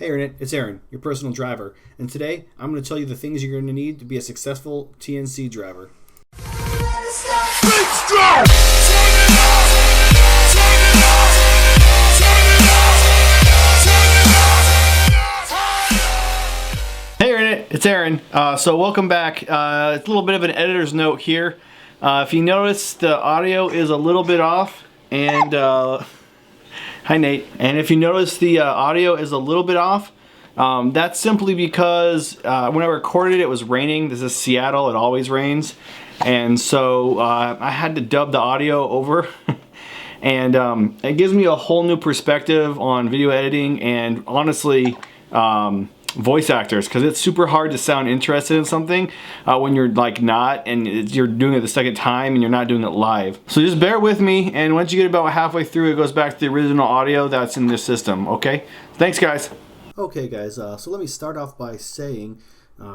Hey Internet, it's Aaron, your personal driver, and today I'm going to tell you the things you're going to need to be a successful TNC driver. Hey Internet, it's Aaron. So welcome back. It's a little bit of an editor's note here. If you notice, the audio is a little bit off, and hi Nate. And if you notice the audio is a little bit off, that's simply because when I recorded it was raining. This is Seattle, it always rains. And so I had to dub the audio over. And it gives me a whole new perspective on video editing and honestly voice actors, because it's super hard to sound interested in something when you're like not, and you're doing it the second time and you're not doing it live. So just bear with me, and once you get about halfway through, it goes back to the original audio that's in this system. Okay, thanks guys. Okay guys, so let me start off by saying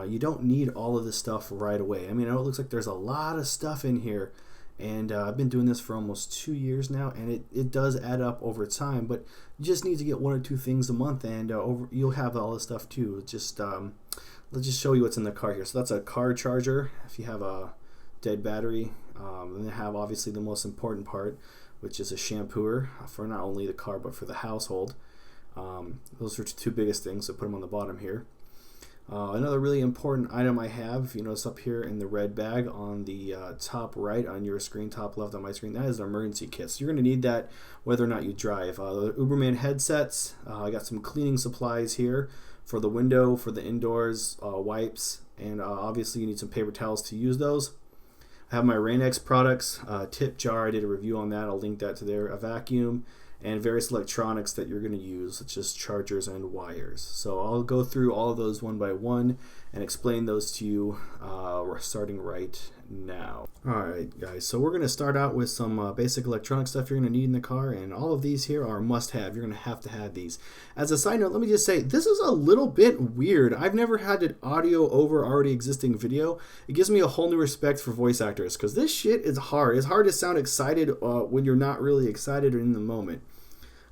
you don't need all of this stuff right away. I mean, I know it looks like there's a lot of stuff in here, and I've been doing this for almost 2 years now, and it does add up over time, but you just need to get 1 or 2 things a month, and you'll have all this stuff too. Just let's just show you what's in the car here. So that's a car charger if you have a dead battery. And they have obviously the most important part, which is a shampooer for not only the car but for the household. Those are the 2 biggest things, so put them on the bottom here. Another really important item I have, if you notice up here in the red bag on the top right on your screen, top left on my screen, that is an emergency kit. So you're going to need that whether or not you drive. The Uberman headsets, I got some cleaning supplies here for the window, for the indoors, wipes, and obviously you need some paper towels to use those. I have my Windex products, tip jar, I did a review on that, I'll link that to there, a vacuum, and various electronics that you're going to use, such as chargers and wires. So I'll go through all of those one by one and explain those to you. We're starting right now. Alright guys, so we're going to start out with some basic electronic stuff you're going to need in the car, and all of these here are must-have. You're going to have these. As a side note, let me just say, this is a little bit weird. I've never had an audio over already existing video. It gives me a whole new respect for voice actors, because this shit is hard. It's hard to sound excited when you're not really excited or in the moment.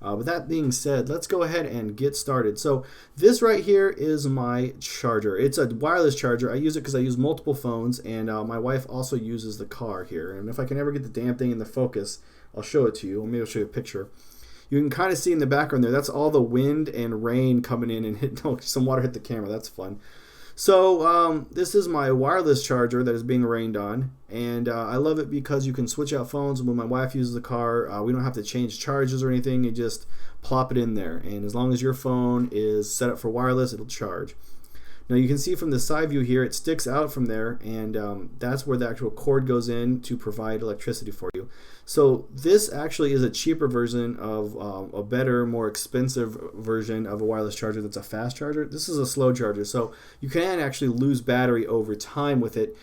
With that being said, let's go ahead and get started. So this right here is my charger. It's a wireless charger. I use it because I use multiple phones, and my wife also uses the car here. And if I can ever get the damn thing in the focus, I'll show it to you. Maybe I'll show you a picture. You can kind of see in the background there, that's all the wind and rain coming in and hit, some water hit the camera. That's fun. So this is my wireless charger that is being rained on, and I love it because you can switch out phones. When my wife uses the car, we don't have to change charges or anything. You just plop it in there, and as long as your phone is set up for wireless, it'll charge. Now you can see from the side view here, it sticks out from there, and that's where the actual cord goes in to provide electricity for you. So this actually is a cheaper version of a better, more expensive version of a wireless charger that's a fast charger. This is a slow charger, so you can actually lose battery over time with it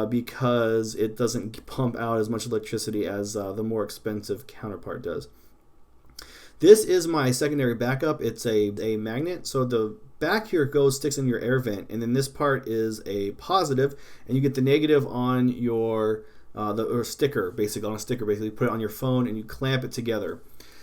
because it doesn't pump out as much electricity as the more expensive counterpart does. This is my secondary backup. It's a magnet, so the back here sticks in your air vent, and then this part is a positive, and you get the negative on your sticker, basically on a sticker. Basically, you put it on your phone and you clamp it together.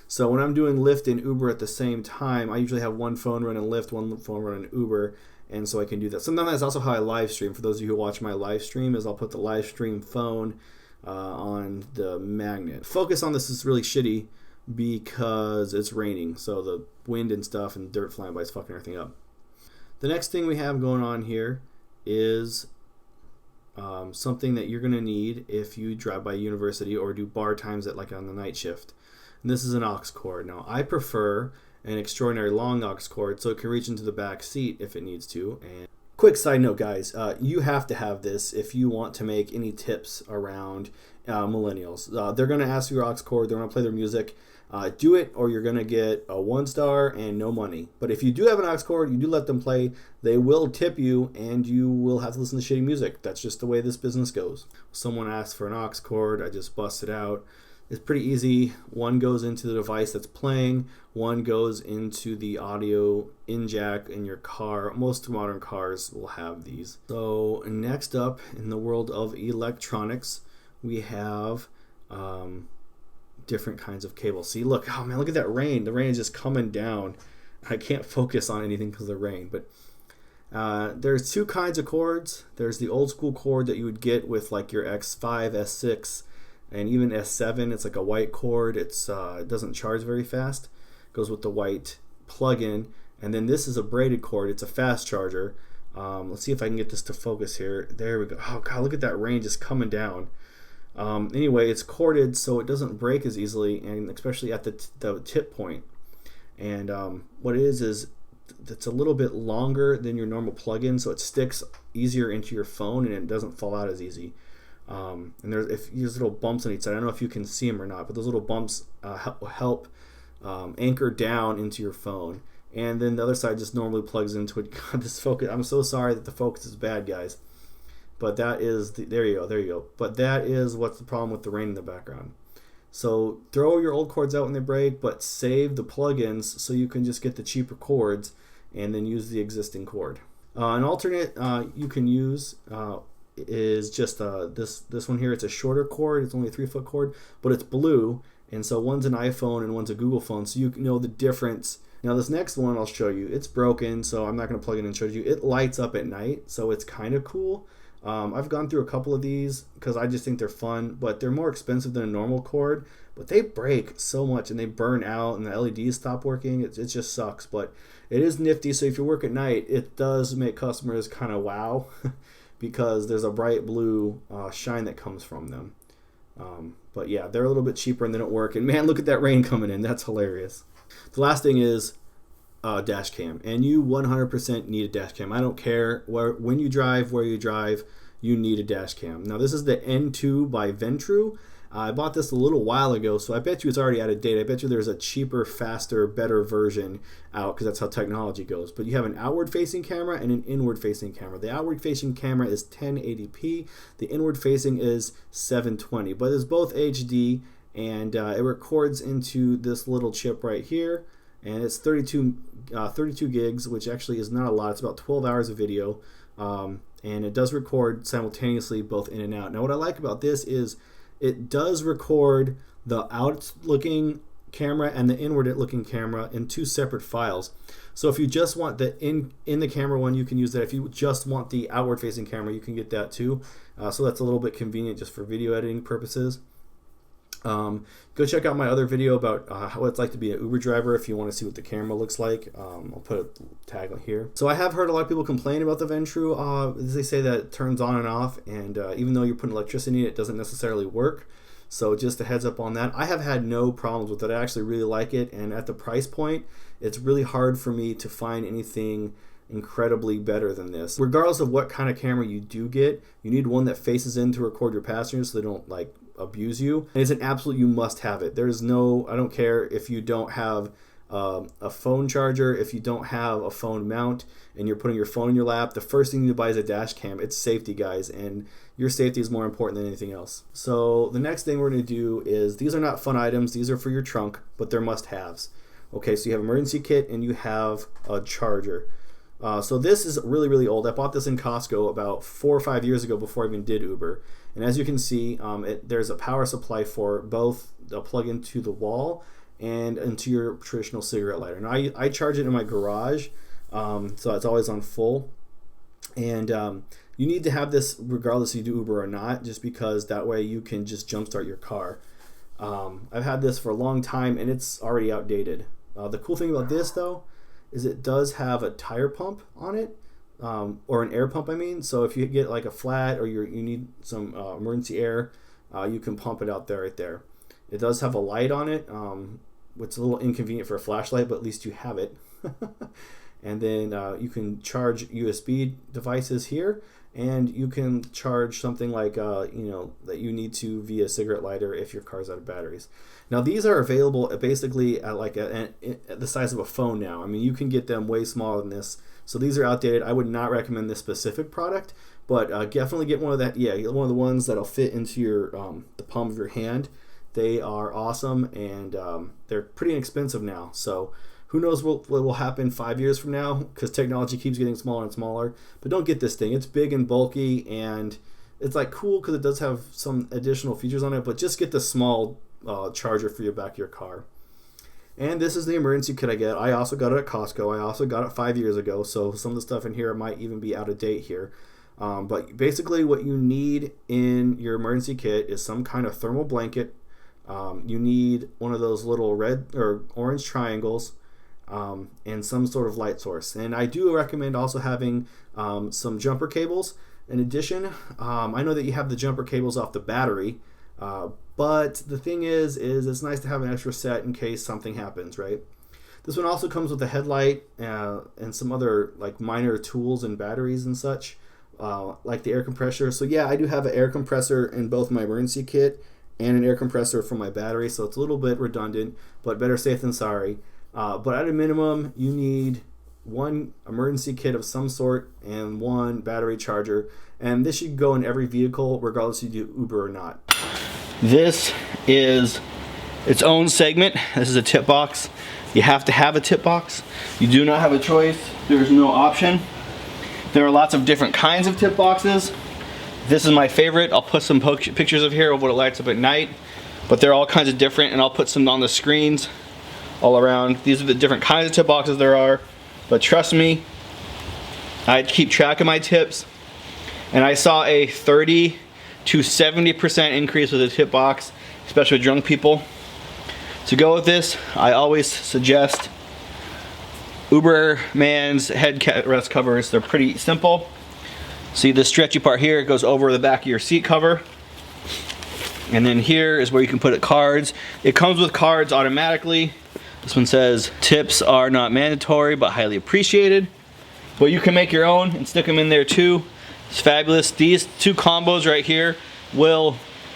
So when I'm doing Lyft and Uber at the same time, I usually have one phone running Lyft, one phone running Uber, and so I can do that. Sometimes that's also how I live stream. For those of you who watch my live stream, is I'll put the live stream phone on the magnet. Focus on this is really shitty because it's raining, so the wind and stuff and dirt flying by is fucking everything up. The next thing we have going on here is something that you're going to need if you drive by university or do bar times at like on the night shift. And this is an aux cord. Now I prefer an extraordinary long aux cord so it can reach into the back seat if it needs to. And quick side note guys, you have to have this if you want to make any tips around millennials. They're going to ask you your aux cord, they're going to play their music. Do it or you're going to get a 1 star and no money. But if you do have an aux cord, you do let them play, they will tip you and you will have to listen to shitty music. That's just the way this business goes. Someone asks for an aux cord, I just bust it out. It's pretty easy. One goes into the device that's playing, one goes into the audio in jack in your car. Most modern cars will have these. So next up in the world of electronics, we have different kinds of cables. See, look, oh man, look at that rain. The rain is just coming down. I can't focus on anything because of the rain. But there's two kinds of cords. There's the old school cord that you would get with like your X5, S6, and even S7. It's like a white cord. It doesn't charge very fast. It goes with the white plug-in. And then this is a braided cord. It's a fast charger. Let's see if I can get this to focus here. There we go. Oh God, look at that rain just coming down. Anyway, it's corded so it doesn't break as easily, and especially at the tip point. And what it is it's a little bit longer than your normal plug-in, so it sticks easier into your phone and it doesn't fall out as easy. And there's little bumps on each side. I don't know if you can see them or not, but those little bumps help anchor down into your phone. And then the other side just normally plugs into it. God, this focus, I'm so sorry that the focus is bad, guys. But that is, there you go. But that is what's the problem with the rain in the background. So throw your old cords out when they break, but save the plugins so you can just get the cheaper cords and then use the existing cord. An alternate you can use is just this one here. It's a shorter cord. It's only a 3-foot cord, but it's blue. And so one's an iPhone and one's a Google phone, so you know the difference. Now this next one I'll show you. It's broken, so I'm not going to plug it in and show you. It lights up at night, so it's kind of cool. I've gone through a couple of these because I just think they're fun, but they're more expensive than a normal cord. But they break so much and they burn out and the LEDs stop working. It just sucks, but it is nifty. So if you work at night, it does make customers kind of wow because there's a bright blue shine that comes from them. But yeah, they're a little bit cheaper and they don't work. And man, look at that rain coming in. That's hilarious. The last thing is dash cam, and you 100% need a dash cam. I don't care when you drive, where you drive, you need a dash cam. Now this is the N2 by Ventru. I bought this a little while ago, so I bet you it's already out of date. I bet you there's a cheaper, faster, better version out because that's how technology goes. But you have an outward-facing camera and an inward-facing camera. The outward-facing camera is 1080p. The inward-facing is 720, but it's both HD, and it records into this little chip right here. And it's 32 gigs, which actually is not a lot. It's about 12 hours of video, and it does record simultaneously both in and out. Now what I like about this is it does record the out-looking camera and the inward-looking camera in two separate files. So if you just want the in the camera one, you can use that. If you just want the outward-facing camera, you can get that too. So that's a little bit convenient just for video editing purposes. Go check out my other video about what it's like to be an Uber driver if you want to see what the camera looks like. I'll put a tag on here. So I have heard a lot of people complain about the Ventru. They say that it turns on and off, and even though you're putting electricity in it, it doesn't necessarily work. So just a heads up on that. I have had no problems with it. I actually really like it, and at the price point, it's really hard for me to find anything incredibly better than this. Regardless of what kind of camera you do get, you need one that faces in to record your passengers so they don't like abuse you. And it's an absolute, you must have it. There's no, I don't care if you don't have a phone charger, if you don't have a phone mount and you're putting your phone in your lap, the first thing you need to buy is a dash cam. It's safety, guys, and your safety is more important than anything else. So the next thing we're going to do is, these are not fun items, these are for your trunk, but they're must-haves. Okay, so you have an emergency kit and you have a charger. So this is really, really old. I bought this in Costco about 4 or 5 years ago before I even did Uber. And as you can see, there's a power supply for both a plug into the wall and into your traditional cigarette lighter. Now I charge it in my garage, so it's always on full. And you need to have this regardless if you do Uber or not, just because that way you can just jumpstart your car. I've had this for a long time and it's already outdated. The cool thing about this though is it does have a tire pump on it, or an air pump, I mean. So if you get like a flat or you need some emergency air, you can pump it out there right there. It does have a light on it, which is a little inconvenient for a flashlight, but at least you have it. And then you can charge USB devices here, and you can charge something like that you need to via cigarette lighter if your car's out of batteries. Now these are available basically at at the size of a phone now. I mean, you can get them way smaller than this. So these are outdated. I would not recommend this specific product, but definitely get one of that. Yeah, get one of the ones that'll fit into your the palm of your hand. They are awesome, and they're pretty inexpensive now. So who knows what will happen 5 years from now, because technology keeps getting smaller and smaller. But don't get this thing. It's big and bulky, and it's like cool because it does have some additional features on it, but just get the small charger for your back of your car. And this is the emergency kit I get. I also got it at Costco. I also got it 5 years ago, so some of the stuff in here might even be out of date here. But basically what you need in your emergency kit is some kind of thermal blanket. You need one of those little red or orange triangles, and some sort of light source. And I do recommend also having some jumper cables. In addition, I know that you have the jumper cables off the battery, but the thing is it's nice to have an extra set in case something happens, right? This one also comes with a headlight and some other like minor tools and batteries and such, like the air compressor. So yeah, I do have an air compressor in both my emergency kit and an air compressor for my battery, so it's a little bit redundant, but better safe than sorry. But at a minimum, you need one emergency kit of some sort and one battery charger, and this should go in every vehicle regardless if you do Uber or not. This is its own segment. This is a tip box. You have to have a tip box. You do not have a choice. There's no option. There are lots of different kinds of tip boxes. This is my favorite. I'll put some pictures of here of what it lights up at night, but they're all kinds of different, and I'll put some on the screens all around. These are the different kinds of tip boxes there are, but trust me, I keep track of my tips, and I saw a 30 to 70% increase with a tip box, especially with drunk people. To go with this, I always suggest Uberman's headrest covers. They're pretty simple. See the stretchy part here goes over the back of your seat cover. And then here is where you can put cards. It comes with cards automatically. This one says, tips are not mandatory but highly appreciated. But you can make your own and stick them in there too. It's fabulous. These two combos right here will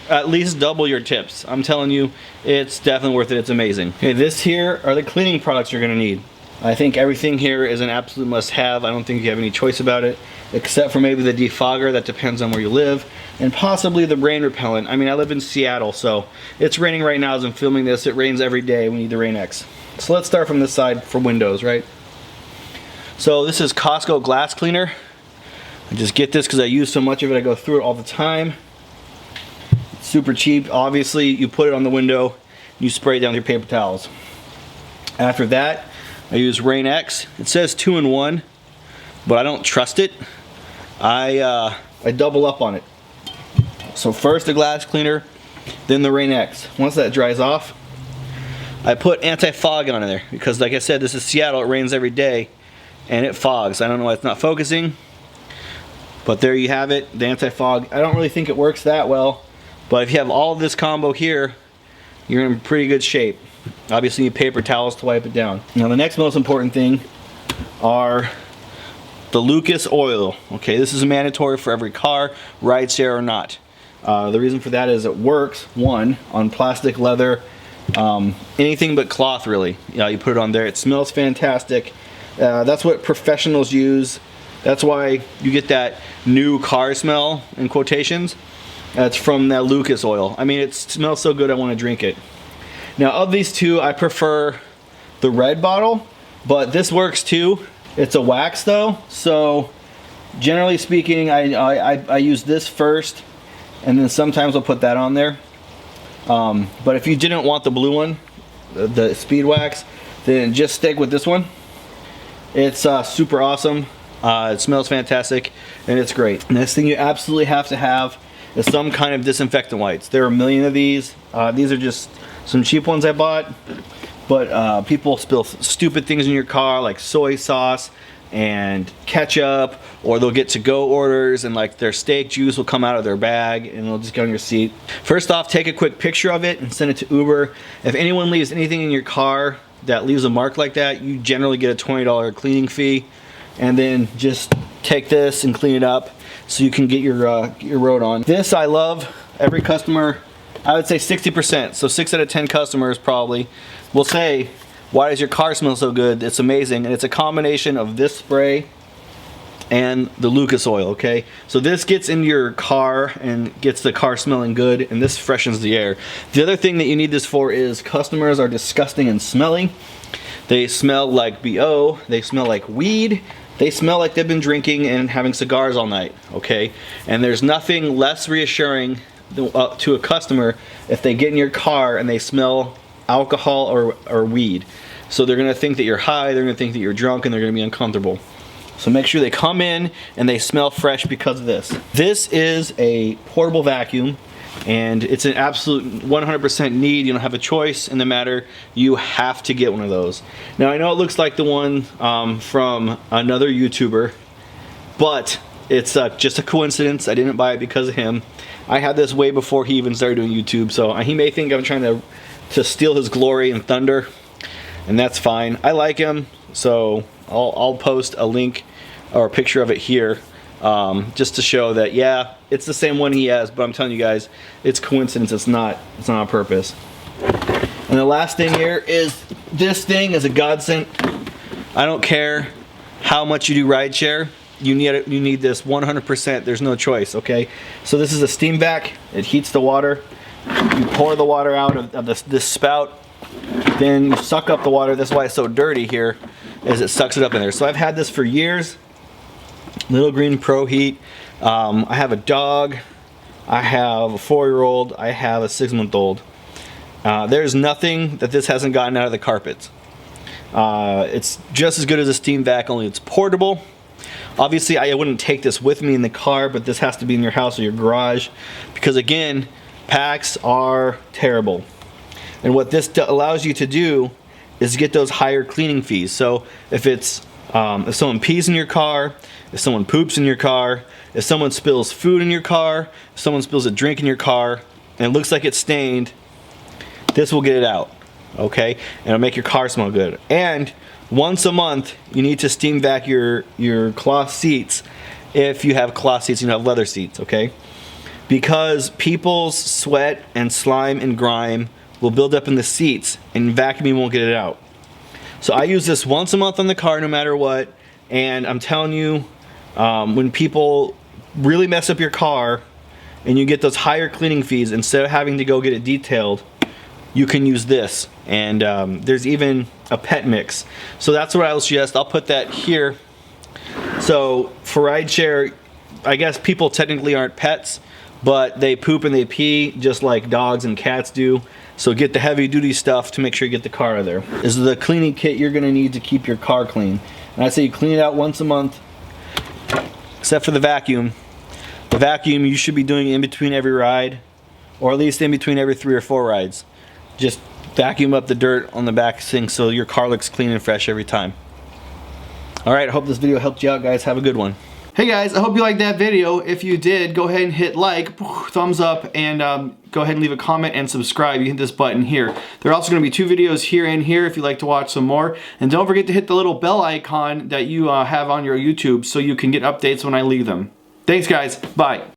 at least double your tips. I'm telling you, it's definitely worth it. It's amazing. Okay, this here are the cleaning products you're gonna need. I think everything here is an absolute must-have. I don't think you have any choice about it, except for maybe the defogger. That depends on where you live, and possibly the rain repellent. I mean, I live in Seattle, so it's raining right now as I'm filming this. It rains every day. We need the Rain X. So let's start from this side for windows, right? So this is Costco glass cleaner. I just get this because I use so much of it. I go through it all the time. It's super cheap. Obviously, you put it on the window, you spray it down with your paper towels. After that, I use Rain X. It says 2-in-1, but I don't trust it. I double up on it. So first the glass cleaner, then the Rain X. Once that dries off, I put anti-fog on there because, like I said, this is Seattle. It rains every day, and it fogs. I don't know why it's not focusing, but there you have it, the anti-fog. I don't really think it works that well, but if you have all of this combo here, you're in pretty good shape. Obviously you need paper towels to wipe it down. Now the next most important thing are the Lucas oil. Okay, this is mandatory for every car, rideshare or not. The reason for that is it works, one, on plastic, leather, anything but cloth really. You put it on there, it smells fantastic. That's what professionals use. That's why you get that new car smell in quotations. That's from that Lucas oil. I mean, it smells so good I want to drink it. Now of these two, I prefer the red bottle, but this works too. It's a wax though, so generally speaking, I use this first, and then sometimes I'll put that on there. But if you didn't want the blue one, the speed wax, then just stick with this one. It's super awesome. It smells fantastic, and it's great. Next thing you absolutely have to have is some kind of disinfectant wipes. There are a million of these. These are just some cheap ones I bought, but people spill stupid things in your car like soy sauce and ketchup, or they'll get to-go orders and like their steak juice will come out of their bag and it'll just get on your seat. First off, take a quick picture of it and send it to Uber. If anyone leaves anything in your car that leaves a mark like that, you generally get a $20 cleaning fee, and then just take this and clean it up so you can get your road on. This I love. Every customer, I would say 60%, so 6 out of 10 customers probably will say, why does your car smell so good? It's amazing. And it's a combination of this spray and the Lucas oil, okay? So this gets into your car and gets the car smelling good, and this freshens the air. The other thing that you need this for is customers are disgusting and smelly. They smell like BO, they smell like weed, they smell like they've been drinking and having cigars all night, okay? And there's nothing less reassuring to a customer if they get in your car and they smell alcohol or weed. So they're gonna think that you're high, they're gonna think that you're drunk, and they're gonna be uncomfortable. So make sure they come in and they smell fresh because of this. This is a portable vacuum, and it's an absolute 100% need. You don't have a choice in the matter. You have to get one of those. Now I know it looks like the one from another YouTuber, but it's just a coincidence. I didn't buy it because of him. I had this way before he even started doing YouTube, so he may think I'm trying to steal his glory and thunder, and that's fine. I like him, so I'll post a link or a picture of it here, just to show that, yeah, it's the same one he has, but I'm telling you guys, it's coincidence. It's not on purpose. And the last thing here is this thing is a godsend. I don't care how much you do rideshare. You need this 100%. There's no choice, okay? So this is a steam vac. It heats the water. You pour the water out of this spout. Then you suck up the water. That's why it's so dirty here, is it sucks it up in there. So I've had this for years. Little Green Pro Heat. I have a dog. I have a 4-year-old. I have a 6-month-old. There's nothing that this hasn't gotten out of the carpets. It's just as good as a steam vac, only it's portable. Obviously, I wouldn't take this with me in the car, but this has to be in your house or your garage, because again, packs are terrible. And what this allows you to do is get those higher cleaning fees. So if it's if someone pees in your car, if someone poops in your car, if someone spills food in your car, if someone spills a drink in your car, and it looks like it's stained, this will get it out, okay? And it'll make your car smell good. And once a month, you need to steam vac your cloth seats if you have cloth seats and you have leather seats, okay? Because people's sweat and slime and grime will build up in the seats, and vacuuming won't get it out. So I use this once a month on the car no matter what, and I'm telling you, when people really mess up your car and you get those higher cleaning fees, instead of having to go get it detailed, you can use this. And there's even a pet mix. So that's what I'll suggest. I'll put that here. So for rideshare, I guess people technically aren't pets, but they poop and they pee just like dogs and cats do. So get the heavy duty stuff to make sure you get the car out of there. This is the cleaning kit you're gonna need to keep your car clean. And I say you clean it out once a month, except for the vacuum. The vacuum you should be doing in between every ride, or at least in between every 3 or 4 rides. Just vacuum up the dirt on the back thing so your car looks clean and fresh every time. Alright, I hope this video helped you out, guys. Have a good one. Hey guys, I hope you liked that video. If you did, go ahead and hit like, thumbs up, and go ahead and leave a comment and subscribe. You hit this button here. There are also going to be 2 videos here and here if you'd like to watch some more. And don't forget to hit the little bell icon that you have on your YouTube so you can get updates when I leave them. Thanks guys, bye.